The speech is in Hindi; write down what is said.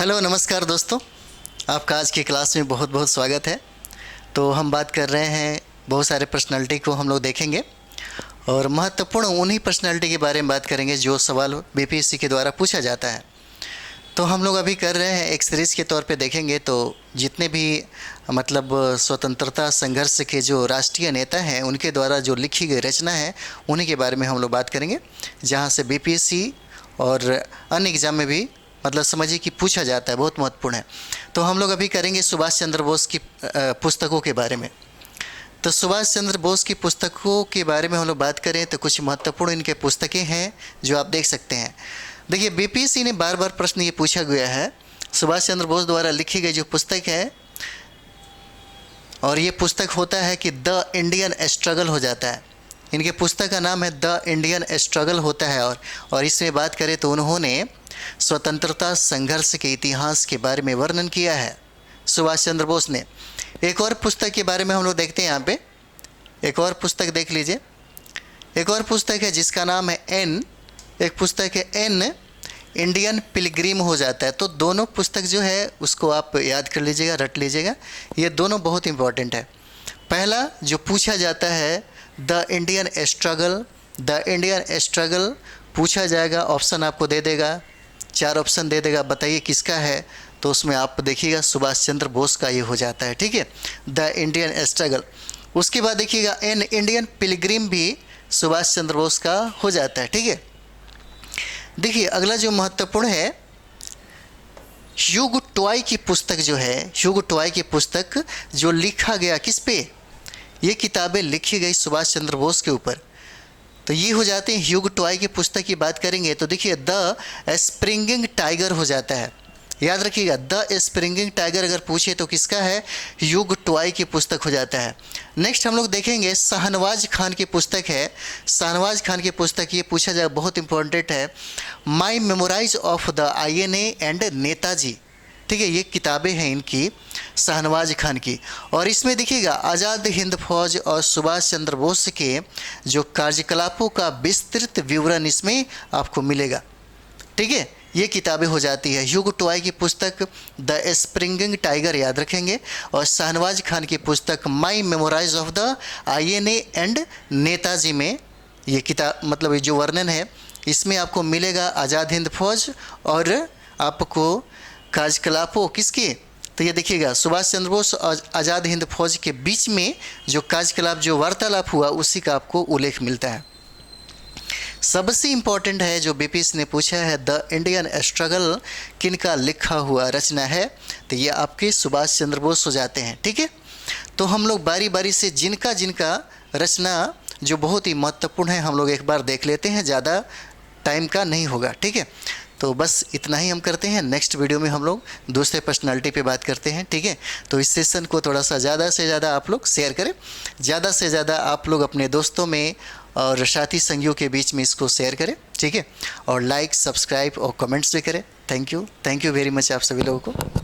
हेलो नमस्कार दोस्तों, आपका आज की क्लास में बहुत बहुत स्वागत है। तो हम बात कर रहे हैं, बहुत सारे पर्सनालिटी को हम लोग देखेंगे और महत्वपूर्ण उन्हीं पर्सनालिटी के बारे में बात करेंगे जो सवाल बीपीएससी के द्वारा पूछा जाता है। तो हम लोग अभी कर रहे हैं एक सीरीज़ के तौर पे देखेंगे। तो जितने भी मतलब स्वतंत्रता संघर्ष के जो राष्ट्रीय नेता हैं उनके द्वारा जो लिखी गई रचना है उन्हीं के बारे में हम लोग बात करेंगे, जहाँ से बीपीएससी और अन्य एग्ज़ाम में भी मतलब समझिए कि पूछा जाता है, बहुत महत्वपूर्ण है। तो हम लोग अभी करेंगे सुभाष चंद्र बोस की पुस्तकों के बारे में। तो सुभाष चंद्र बोस की पुस्तकों के बारे में हम लोग बात करें तो कुछ महत्वपूर्ण इनके पुस्तकें हैं जो आप देख सकते हैं। देखिए, बीपीएससी ने बार बार प्रश्न ये पूछा गया है, सुभाष चंद्र बोस द्वारा लिखी गई जो पुस्तक है, और ये पुस्तक होता है कि द इंडियन स्ट्रगल हो जाता है। इनके पुस्तक का नाम है द इंडियन स्ट्रगल होता है। और इसमें बात करें तो उन्होंने स्वतंत्रता संघर्ष के इतिहास के बारे में वर्णन किया है सुभाष चंद्र बोस ने। एक और पुस्तक के बारे में हम लोग देखते हैं, यहाँ पे एक और पुस्तक देख लीजिए। एक और पुस्तक है जिसका नाम है एन, एक पुस्तक है एन इंडियन पिलग्रिम हो जाता है। तो दोनों पुस्तक जो है उसको आप याद कर लीजिएगा, रट लीजिएगा, ये दोनों बहुत इंपॉर्टेंट है। पहला जो पूछा जाता है the Indian struggle, the Indian struggle पूछा जाएगा, ऑप्शन आपको दे देगा, 4 ऑप्शन दे देगा, बताइए किसका है। तो उसमें आप देखिएगा सुभाष चंद्र बोस का ये हो जाता है, ठीक है, द इंडियन स्ट्रगल। उसके बाद देखिएगा एन इंडियन पिलग्रिम भी सुभाष चंद्र बोस का हो जाता है, ठीक है। देखिए अगला जो महत्वपूर्ण है, ह्यूग टॉय की पुस्तक जो है, ह्यूग टॉय की पुस्तक जो लिखा गया किस पे, ये किताबें लिखी गई सुभाष चंद्र बोस के ऊपर। तो ये हो जाते हैं ह्यूग टॉय की पुस्तक की बात करेंगे तो देखिए द स्प्रिंगिंग टाइगर हो जाता है। याद रखिएगा, द स्प्रिंगिंग टाइगर अगर पूछे तो किसका है, ह्यूग टॉय की पुस्तक हो जाता है। नेक्स्ट हम लोग देखेंगे शाहनवाज खान की पुस्तक है। शाहनवाज खान की पुस्तक ये पूछा जाए, बहुत इंपॉर्टेंट है, my memories of the INA and Netaji, ठीक है। ये किताबें हैं इनकी, शाहनवाज खान की। और इसमें देखिएगा आज़ाद हिंद फौज और सुभाष चंद्र बोस के जो कार्यकलापों का विस्तृत विवरण इसमें आपको मिलेगा, ठीक है। ये किताबें हो जाती है ह्यूग टॉय की पुस्तक द स्प्रिंगिंग टाइगर, याद रखेंगे, और शाहनवाज खान की पुस्तक my memories of the INA and Netaji में ये किताब मतलब ये जो वर्णन है इसमें आपको मिलेगा आज़ाद हिंद फौज और आपको कार्यकलापों किसके, तो ये देखिएगा सुभाष चंद्र बोस और आज़ाद हिंद फौज के बीच में जो कार्यकलाप जो वार्तालाप हुआ उसी का आपको उल्लेख मिलता है। सबसे इम्पोर्टेंट है जो बीपीएससी ने पूछा है द इंडियन स्ट्रगल किनका लिखा हुआ रचना है, तो ये आपके सुभाष चंद्र बोस हो जाते हैं, ठीक है। तो हम लोग बारी बारी से जिनका जिनका रचना जो बहुत ही महत्वपूर्ण है हम लोग एक बार देख लेते हैं, ज़्यादा टाइम का नहीं होगा, ठीक है। तो बस इतना ही हम करते हैं। नेक्स्ट वीडियो में हम लोग दूसरे पर्सनालिटी पे बात करते हैं, ठीक है। तो इस सेशन को थोड़ा सा ज़्यादा से ज़्यादा आप लोग शेयर करें, ज़्यादा से ज़्यादा आप लोग अपने दोस्तों में और साथी संगियों के बीच में इसको शेयर करें, ठीक है। और लाइक, सब्सक्राइब और कमेंट्स भी करें। थैंक यू वेरी मच आप सभी लोगों को।